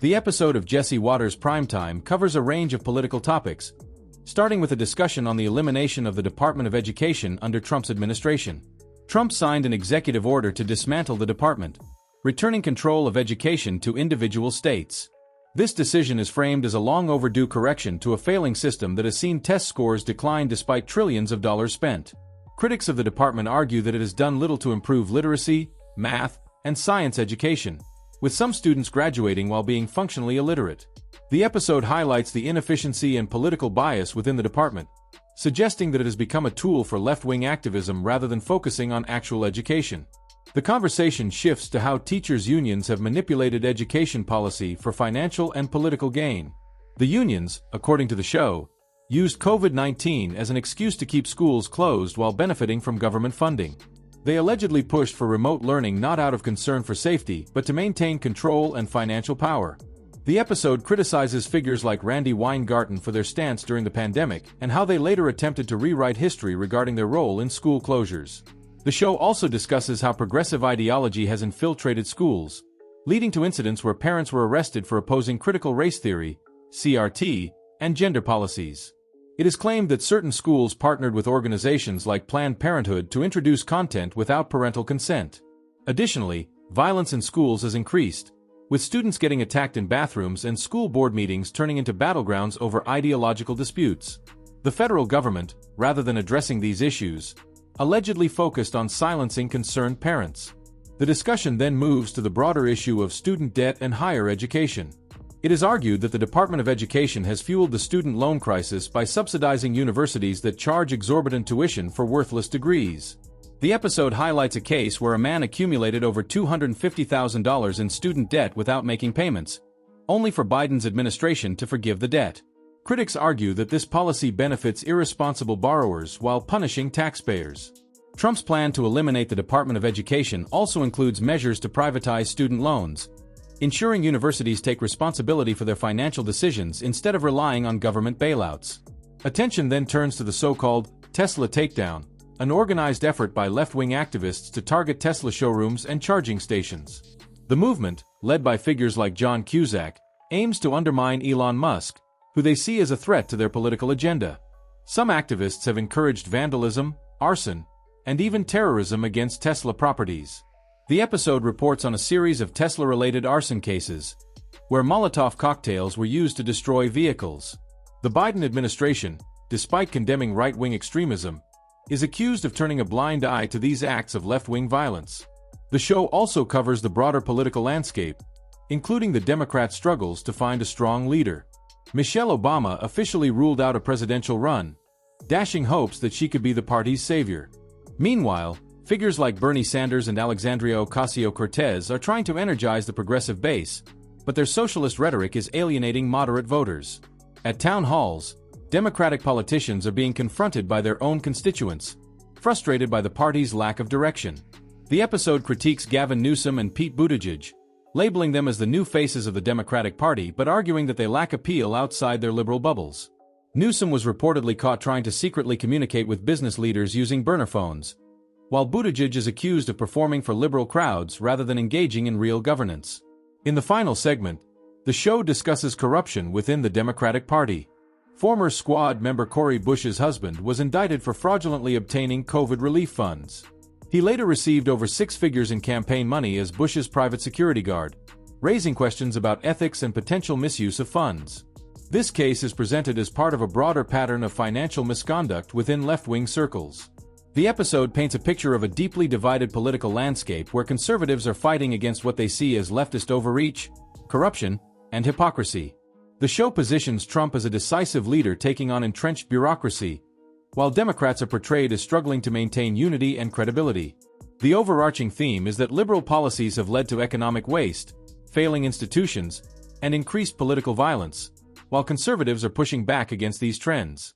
The episode of Jesse Watters Primetime covers a range of political topics, starting with a discussion on the elimination of the Department of Education under Trump's administration. Trump signed an executive order to dismantle the department, returning control of education to individual states. This decision is framed as a long-overdue correction to a failing system that has seen test scores decline despite trillions of dollars spent. Critics of the department argue that it has done little to improve literacy, math, and science education, with some students graduating while being functionally illiterate. The episode highlights the inefficiency and political bias within the department, suggesting that it has become a tool for left-wing activism rather than focusing on actual education. The conversation shifts to how teachers' unions have manipulated education policy for financial and political gain. The unions, according to the show, used COVID-19 as an excuse to keep schools closed while benefiting from government funding. They allegedly pushed for remote learning not out of concern for safety, but to maintain control and financial power. The episode criticizes figures like Randi Weingarten for their stance during the pandemic and how they later attempted to rewrite history regarding their role in school closures. The show also discusses how progressive ideology has infiltrated schools, leading to incidents where parents were arrested for opposing critical race theory, CRT, and gender policies. It is claimed that certain schools partnered with organizations like Planned Parenthood to introduce content without parental consent. Additionally, violence in schools has increased, with students getting attacked in bathrooms and school board meetings turning into battlegrounds over ideological disputes. The federal government, rather than addressing these issues, allegedly focused on silencing concerned parents. The discussion then moves to the broader issue of student debt and higher education. It is argued that the Department of Education has fueled the student loan crisis by subsidizing universities that charge exorbitant tuition for worthless degrees. The episode highlights a case where a man accumulated over $250,000 in student debt without making payments, only for Biden's administration to forgive the debt. Critics argue that this policy benefits irresponsible borrowers while punishing taxpayers. Trump's plan to eliminate the Department of Education also includes measures to privatize student loans, ensuring universities take responsibility for their financial decisions instead of relying on government bailouts. Attention then turns to the so-called Tesla takedown, an organized effort by left-wing activists to target Tesla showrooms and charging stations. The movement, led by figures like John Cusack, aims to undermine Elon Musk, who they see as a threat to their political agenda. Some activists have encouraged vandalism, arson, and even terrorism against Tesla properties. The episode reports on a series of Tesla-related arson cases, where Molotov cocktails were used to destroy vehicles. The Biden administration, despite condemning right-wing extremism, is accused of turning a blind eye to these acts of left-wing violence. The show also covers the broader political landscape, including the Democrats' struggles to find a strong leader. Michelle Obama officially ruled out a presidential run, dashing hopes that she could be the party's savior. Meanwhile, figures like Bernie Sanders and Alexandria Ocasio-Cortez are trying to energize the progressive base, but their socialist rhetoric is alienating moderate voters. At town halls, Democratic politicians are being confronted by their own constituents, frustrated by the party's lack of direction. The episode critiques Gavin Newsom and Pete Buttigieg, labeling them as the new faces of the Democratic Party but arguing that they lack appeal outside their liberal bubbles. Newsom was reportedly caught trying to secretly communicate with business leaders using burner phones, while Buttigieg is accused of performing for liberal crowds rather than engaging in real governance. In the final segment, the show discusses corruption within the Democratic Party. Former Squad member Cori Bush's husband was indicted for fraudulently obtaining COVID relief funds. He later received over six figures in campaign money as Bush's private security guard, raising questions about ethics and potential misuse of funds. This case is presented as part of a broader pattern of financial misconduct within left-wing circles. The episode paints a picture of a deeply divided political landscape where conservatives are fighting against what they see as leftist overreach, corruption, and hypocrisy. The show positions Trump as a decisive leader taking on entrenched bureaucracy, while Democrats are portrayed as struggling to maintain unity and credibility. The overarching theme is that liberal policies have led to economic waste, failing institutions, and increased political violence, while conservatives are pushing back against these trends.